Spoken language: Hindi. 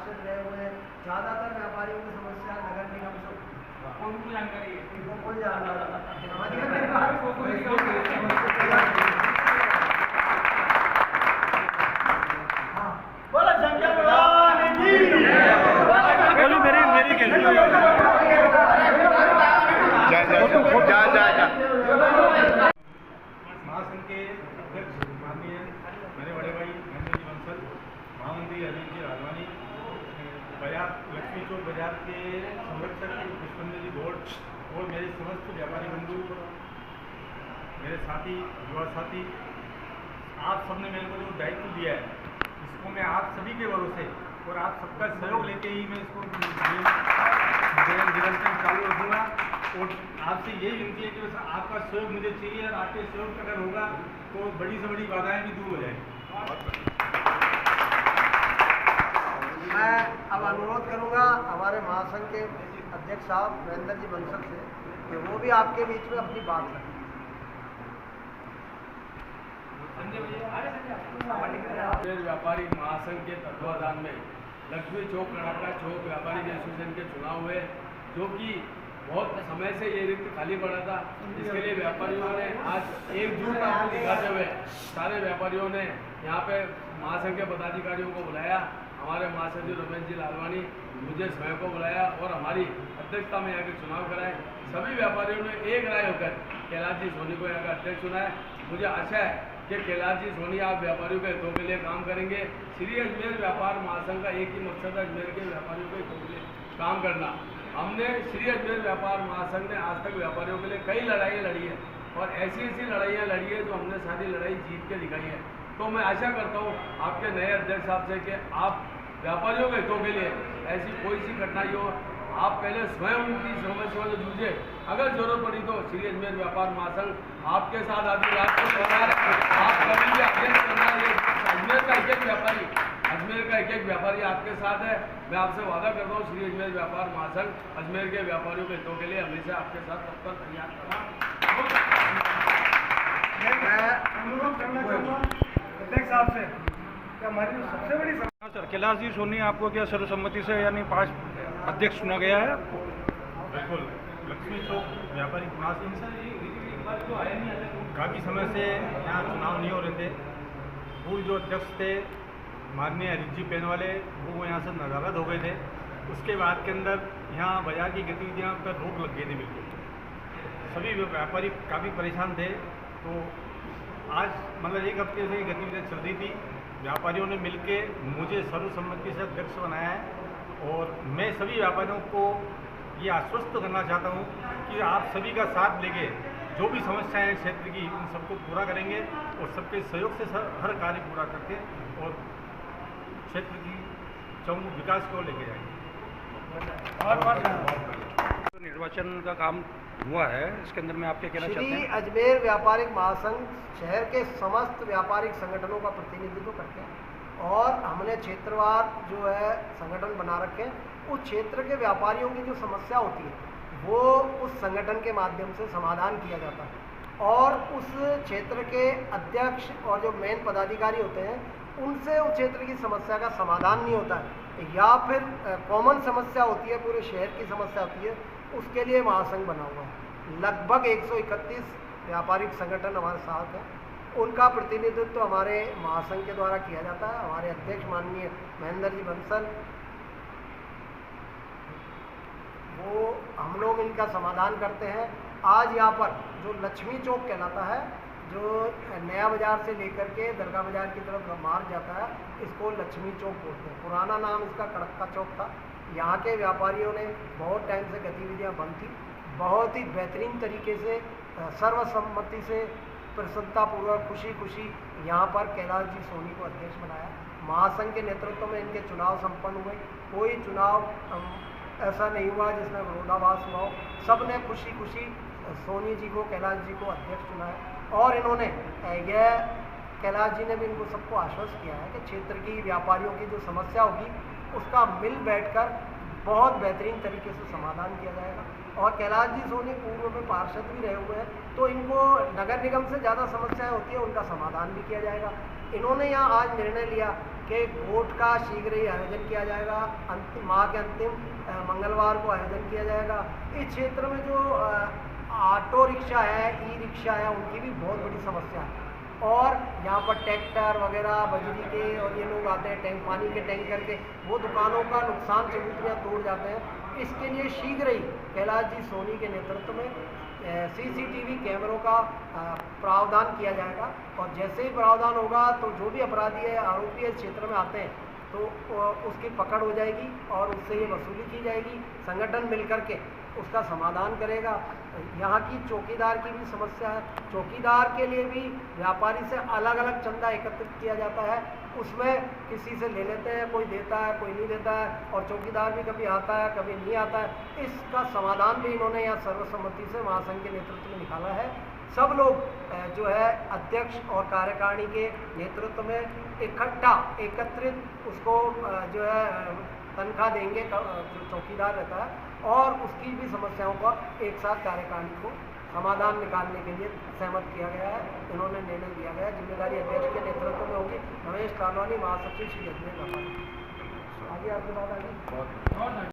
पार्षद रहे हुए हैं, ज़्यादातर व्यापारियों की समस्या नगर निगम से उनको जानकारी है, इनको कुल जानकारी बोलो शंकर भगवान की बोलो मेरी जा महासंघ के अध्यक्ष माननीय मेरे बड़े भाई महेंद्र जी बंसल, महामंत्री अरविंद जी लालवानी, बाजार लक्ष्मी चौक बाजार के संरक्षक पुष्पेंद्र जी गौड़ और मेरे समस्त व्यापारी बंधु, मेरे साथी, युवा साथी, आप सबने मेरे को जो दायित्व दिया है इसको मैं आप सभी के भरोसे और आप सबका सहयोग लेके ही मैं इसको निरंतर चालू रखूँगा। और आपसे यही विनती है कि बस आपका सहयोग मुझे चाहिए और आपके सहयोग अगर होगा तो बड़ी से बड़ी बाधाएं भी दूर हो जाएंगी। मैं अब अनुरोध करूंगा हमारे महासंघ के अध्यक्ष साहब महेंद्र जी बंसल से कि वो भी आपके बीच में अपनी बात रखें। व्यापारी महासंघ के तत्वाधान में लक्ष्मी चौक कड़ाका चौक व्यापारी एसोसिएशन के चुनाव हुए, जो कि बहुत समय से ये रिक्त खाली पड़ा था। इसके लिए व्यापारियों ने आज एकजुटता दिखाते हुए सारे व्यापारियों ने यहाँ पे महासंघ के पदाधिकारियों को बुलाया, हमारे महासचिव रमेश जी लालवानी, मुझे स्वयं को बुलाया और हमारी अध्यक्षता में यहाँ के चुनाव कराए। सभी व्यापारियों ने एक राय होकर कैलाश जी सोनी को यहाँ का अध्यक्ष चुना है। मुझे आशा है कि कैलाश जी सोनी आप व्यापारियों के हितों के लिए काम करेंगे। श्री अजमेर व्यापार महासंघ का एक ही मकसद है, अजमेर के व्यापारियों के हितों के लिए काम करना। हमने श्री अजमेर व्यापार महासंघ ने आज तक व्यापारियों के लिए कई लड़ाइयाँ लड़ी है और ऐसी ऐसी लड़ाइयाँ लड़ी है जो हमने सारी लड़ाई जीत के दिखाई है। तो मैं आशा करता हूँ आपके नए अध्यक्ष साहब से कि आप व्यापारियों के हितों के लिए ऐसी कोई सी कठिनाई हो, आप पहले स्वयं उनकी समस्याओं से जूझे। अगर जरूरत पड़ी तो श्री अजमेर व्यापार महासंघ आपके साथ आदि आपको तैयार है। आप कभी भी अध्यक्ष करना है, अजमेर का एक एक व्यापारी आपके साथ है। मैं आपसे वादा करता हूँ श्री अजमेर व्यापार महासंघ अजमेर के व्यापारियों के हितों के लिए हमेशा आपके साथ तत्पर तैयार करना। मैं अनुरोध करना चाहूँगा अध्यक्ष साहब से कि हमारी सबसे बड़ी सर, कैलाश जी सोनी आपको क्या सर्वसम्मति से यानी 5 अध्यक्ष चुना गया है? बिल्कुल। लक्ष्मी चौक व्यापारी महासंघ काफ़ी समय से यहाँ चुनाव नहीं हो रहे थे। पूर्व जो अध्यक्ष थे माननीय हरीश जी पेन वाले, वो यहाँ से नज़ारत हो गए थे। उसके बाद के अंदर यहाँ बाजार की गतिविधियाँ पर रोक लग गई थी बिल्कुल। सभी व्यापारी काफ़ी परेशान थे। तो आज मतलब एक हफ्ते से गतिविधियाँ चल रही थी। व्यापारियों ने मिलके मुझे सर्वसम्मति से अध्यक्ष बनाया है और मैं सभी व्यापारियों को ये आश्वस्त करना चाहता हूँ कि आप सभी का साथ लेके जो भी समस्याएं हैं क्षेत्र की उन सबको पूरा करेंगे और सबके सहयोग से हर कार्य पूरा करके और क्षेत्र की विकास को लेके जाएंगे। निर्वाचन का काम हुआ है, इसके अंदर में आपके कहना चाहते हैं? श्री अजमेर व्यापारिक महासंघ शहर के समस्त व्यापारिक संगठनों का प्रतिनिधित्व करते हैं और हमने क्षेत्रवार जो है संगठन बना रखे हैं। उस क्षेत्र के व्यापारियों की जो समस्या होती है वो उस संगठन के माध्यम से समाधान किया जाता है और उस क्षेत्र के अध्यक्ष और जो मेन पदाधिकारी होते हैं उनसे उस क्षेत्र की समस्या का समाधान नहीं होता है या फिर कॉमन समस्या होती है, पूरे शहर की समस्या होती है, उसके लिए महासंघ बना हुआ है। लगभग 131 व्यापारिक संगठन हमारे साथ हैं, उनका प्रतिनिधित्व हमारे महासंघ के द्वारा किया जाता है। हमारे अध्यक्ष माननीय महेंद्र जी बंसल, वो हम लोग इनका समाधान करते हैं। आज यहाँ पर जो लक्ष्मी चौक कहलाता है, जो नया बाजार से लेकर के दरगाह बाजार की तरफ मार्ग जाता है, इसको लक्ष्मी चौक बोलते हैं। पुराना नाम इसका कड़क्का चौक था। यहाँ के व्यापारियों ने बहुत टाइम से गतिविधियाँ बंद थी, बहुत ही बेहतरीन तरीके से सर्वसम्मति से प्रसन्नतापूर्वक खुशी यहाँ पर कैलाश जी सोनी को अध्यक्ष बनाया। महासंघ के नेतृत्व में इनके चुनाव संपन्न हुए। कोई चुनाव ऐसा नहीं हुआ जिसमें विरोधाभास हुआ हो। सब ने खुशी सोनी जी को, कैलाश जी को अध्यक्ष चुना है और इन्होंने यह कैलाश जी ने भी इनको सबको आश्वस्त किया है कि क्षेत्र की व्यापारियों की जो समस्या होगी उसका मिल बैठकर बहुत बेहतरीन तरीके से समाधान किया जाएगा। और कैलाश जी सोनी पूर्व में पार्षद भी रहे हुए हैं, तो इनको नगर निगम से ज़्यादा समस्याएं होती है, उनका समाधान भी किया जाएगा। इन्होंने यहाँ आज निर्णय लिया कि वोट का शीघ्र ही आयोजन किया जाएगा। अंतिम माह के अंतिम मंगलवार को आयोजन किया जाएगा। इस क्षेत्र में जो ऑटो रिक्शा है, ई रिक्शा है, उनकी भी बहुत बड़ी समस्या है। और यहाँ पर ट्रैक्टर वगैरह बजरी के और ये लोग आते हैं टैंक, पानी के टैंकर के, वो दुकानों का नुकसान चबूतरियाँ तोड़ जाते हैं। इसके लिए शीघ्र ही कैलाश जी सोनी के नेतृत्व में CCTV कैमरों का प्रावधान किया जाएगा। और जैसे ही प्रावधान होगा तो जो भी अपराधी है, आरोपी इस क्षेत्र में आते हैं तो उसकी पकड़ हो जाएगी और उससे ये वसूली की जाएगी। संगठन मिलकर के उसका समाधान करेगा। यहाँ की चौकीदार की भी समस्या है। चौकीदार के लिए भी व्यापारी से अलग अलग चंदा एकत्रित किया जाता है, उसमें किसी से ले लेते हैं, कोई देता है कोई नहीं देता है, और चौकीदार भी कभी आता है कभी नहीं आता है। इसका समाधान भी इन्होंने यहाँ सर्वसम्मति से महासंघ के नेतृत्व में निकाला है। सब लोग जो है अध्यक्ष और कार्यकारिणी के नेतृत्व में इकट्ठा एकत्रित उसको जो है तनख्वाह देंगे जो चौकीदार रहता है, और उसकी भी समस्याओं का एक साथ कार्यकारिणी को समाधान निकालने के लिए सहमत किया गया है। इन्होंने निर्णय दिया गया है। जिम्मेदारी अध्यक्ष के नेतृत्व में होगी। रमेश तालवानी, महासचिव, श्री अजमेर व्यापारी। आगे आपके बात आगे।